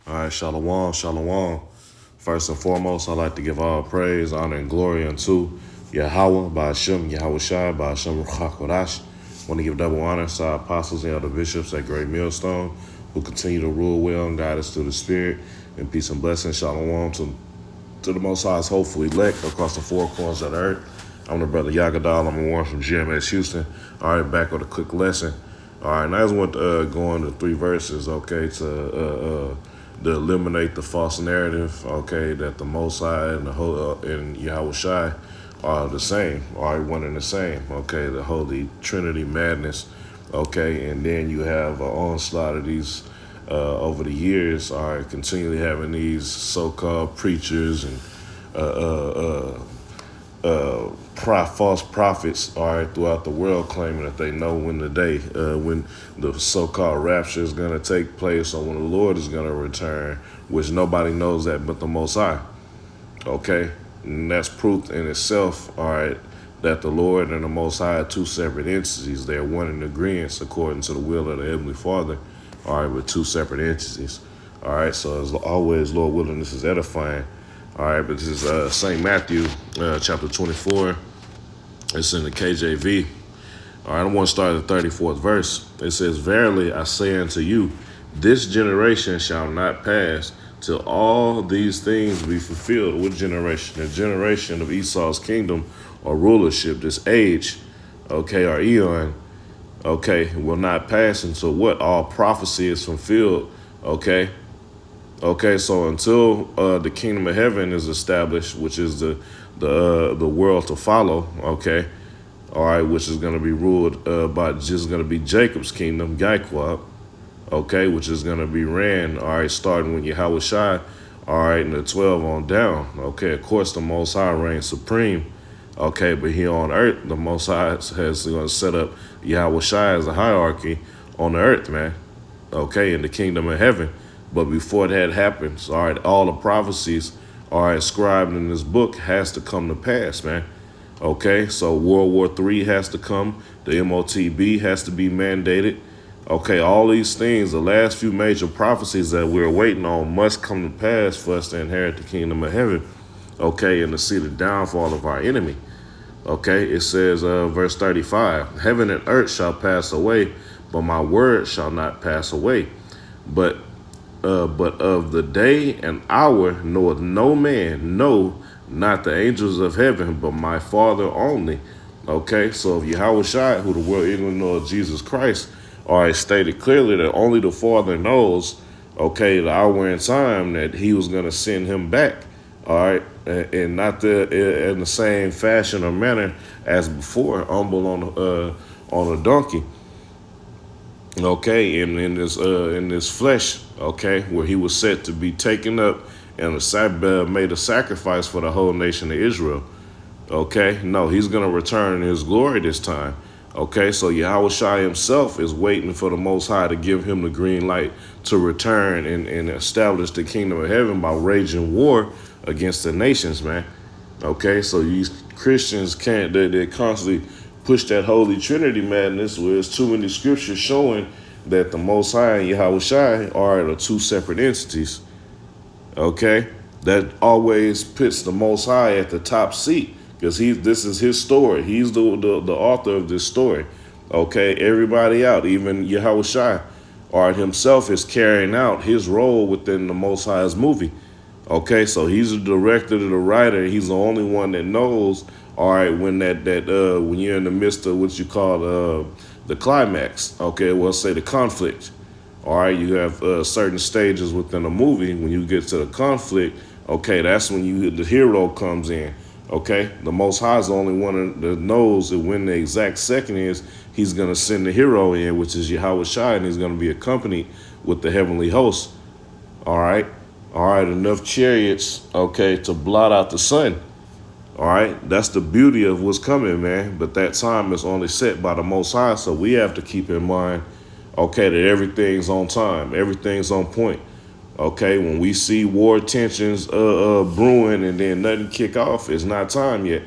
All right, shalom, shalom. First and foremost, I'd like to give all praise, honor, and glory unto Yahweh, Ba'ashem, Yahweh Shai, Ba'ashem, Ruach HaKodesh. Want to give double honor to our apostles and other bishops at Great Millstone who continue to rule well and guide us through the Spirit. And peace and blessings, shalom to the Most High's hopeful elect across the four corners of the earth. I'm the brother Yagadal. I'm a Warren from GMS Houston. All right, back with a quick lesson. All right, now I just want to go into three verses, okay, to eliminate the false narrative, okay, that the Most High and the whole and Yahweh Shai are the same, are one and the same, okay, the Holy Trinity madness, okay, and then you have an onslaught of these over the years, are continually having these so-called preachers and false prophets throughout the world claiming that they know when when the so-called rapture is going to take place or when the Lord is going to return, which nobody knows that but the Most High. Okay, and that's proof in itself, that the Lord and the Most High are two separate entities. They're one in agreement according to the will of the Heavenly Father, with two separate entities. All right, so as always, Lord willing, this is edifying. All right, but this is St. Matthew, chapter 24. It's in the KJV. All right, I want to start at the 34th verse. It says, "Verily I say unto you, this generation shall not pass till all these things be fulfilled." What generation? The generation of Esau's kingdom or rulership, this age, okay, or eon, okay, will not pass until what? All prophecy is fulfilled, okay? Okay, so until the kingdom of heaven is established, which is the world to follow, okay, all right, which is going to be ruled by just going to be Jacob's kingdom, Yahweh, okay, which is going to be ran, all right, starting with Yahweh Shai, all right, and the 12 on down, okay. Of course, the Most High reigns supreme, okay, but here on earth, the Most High has going to set up Yahweh Shai as a hierarchy on the earth, man, okay, in the kingdom of heaven. But before that happens, all right, all the prophecies are inscribed in this book has to come to pass, man. Okay, so World War III has to come. The MOTB has to be mandated. Okay, all these things, the last few major prophecies that we're waiting on must come to pass for us to inherit the kingdom of heaven. Okay, and to see the downfall of our enemy. Okay, it says, verse 35, "Heaven and earth shall pass away, but my word shall not pass away. But of the day and hour knoweth no man, no, not the angels of heaven, but my Father only." Okay, so if Yahweh Shai, who the world even know of Jesus Christ, stated clearly that only the Father knows, okay, the hour and time that he was going to send him back, all right, and not in the same fashion or manner as before, humble on a donkey. Okay, in this flesh, okay, where he was set to be taken up and made a sacrifice for the whole nation of Israel. Okay, no, he's going to return in his glory this time. Okay, so Yahweh Shai himself is waiting for the Most High to give him the green light to return and establish the kingdom of heaven by waging war against the nations, man. Okay, so these Christians they constantly push that Holy Trinity madness where there's too many scriptures showing that the Most High and Yahweh Shai are the two separate entities. Okay, that always puts the Most High at the top seat because this is his story. He's the author of this story. Okay, everybody out, even Yahweh Shai, himself is carrying out his role within the Most High's movie. Okay, so he's the director, the writer. He's the only one that knows. All right, when when you're in the midst of what you call the climax, okay, well, say the conflict. All right, you have certain stages within a movie. When you get to the conflict, okay, that's when the hero comes in. Okay, the Most High is the only one that knows that when the exact second is, he's gonna send the hero in, which is Yahweh Shai, and he's gonna be accompanied with the heavenly host. All right, enough chariots, okay, to blot out the sun. All right, that's the beauty of what's coming, man. But that time is only set by the Most High, so we have to keep in mind, okay, that everything's on time, everything's on point. Okay, when we see war tensions brewing and then nothing kick off, it's not time yet.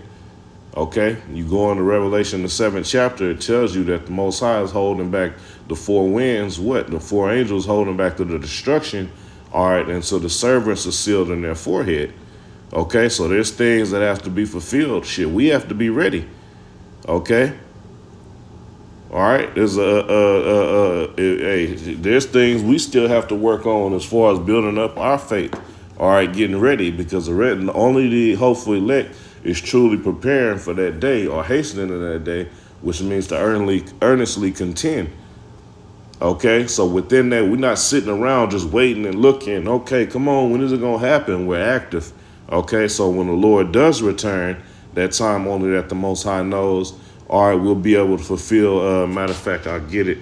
Okay, you go into Revelation, the 7th chapter, it tells you that the Most High is holding back the four winds, the four angels holding back to the destruction, All right, and so the servants are sealed in their forehead. Okay, so there's things that have to be fulfilled. Shit, we have to be ready. Okay. All right, there's things we still have to work on as far as building up our faith. All right, getting ready, because only the hopeful elect is truly preparing for that day or hastening to that day, which means to earnestly contend. Okay, so within that, we're not sitting around just waiting and looking. Okay, come on, when is it gonna happen? We're active. Okay, so when the Lord does return, that time only that the Most High knows. All right, we'll be able to fulfill. Matter of fact, I'll get it.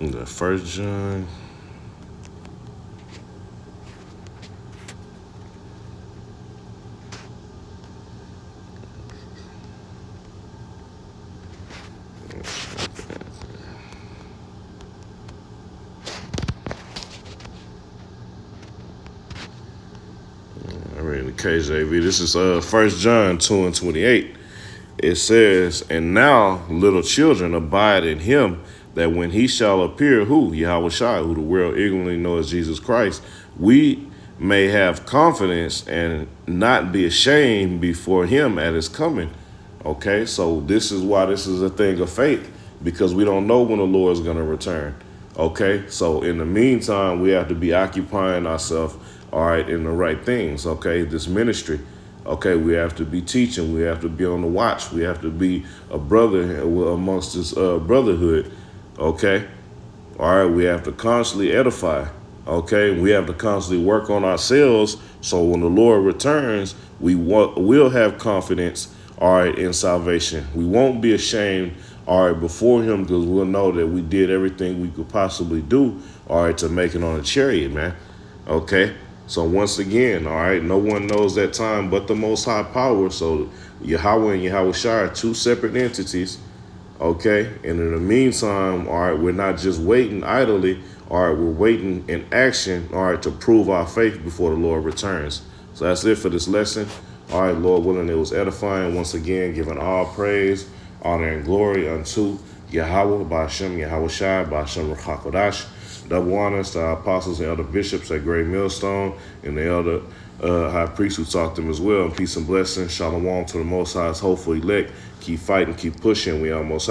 In the 1 John. I read the KJV. This is 1 John 2 and 28. It says, "And now, little children, abide in him, that when he shall appear, who? Yahweh Shai, who the world ignorantly knows as Jesus Christ, we may have confidence and not be ashamed before him at his coming." Okay, so this is why this is a thing of faith, because we don't know when the Lord is going to return. Okay, so in the meantime, we have to be occupying ourselves, all right, in the right things. Okay, this ministry. Okay, we have to be teaching. We have to be on the watch. We have to be a brother amongst this brotherhood. Okay, all right, we have to constantly edify. Okay, we have to constantly work on ourselves, so when the Lord returns, we'll have confidence, all right, in salvation. We won't be ashamed, all right, before him, because we'll know that we did everything we could possibly do, all right, to make it on a chariot, man. Okay, so once again, all right, no one knows that time but the Most High Power. So Yahweh and Yahweh Shai are two separate entities. Okay, and in the meantime, all right, we're not just waiting idly. All right, we're waiting in action, all right, to prove our faith before the Lord returns. So that's it for this lesson. All right, Lord willing, it was edifying. Once again, giving all praise, honor, and glory unto Yahweh, Ba'ashem, Yahweh Shai, Ba'ashem Ruach Double honors to our apostles and elder bishops at Great Millstone, and the elder high priest who taught them as well. And peace and blessings. Shalom to the Most High's hopeful elect. Keep fighting, keep pushing. We almost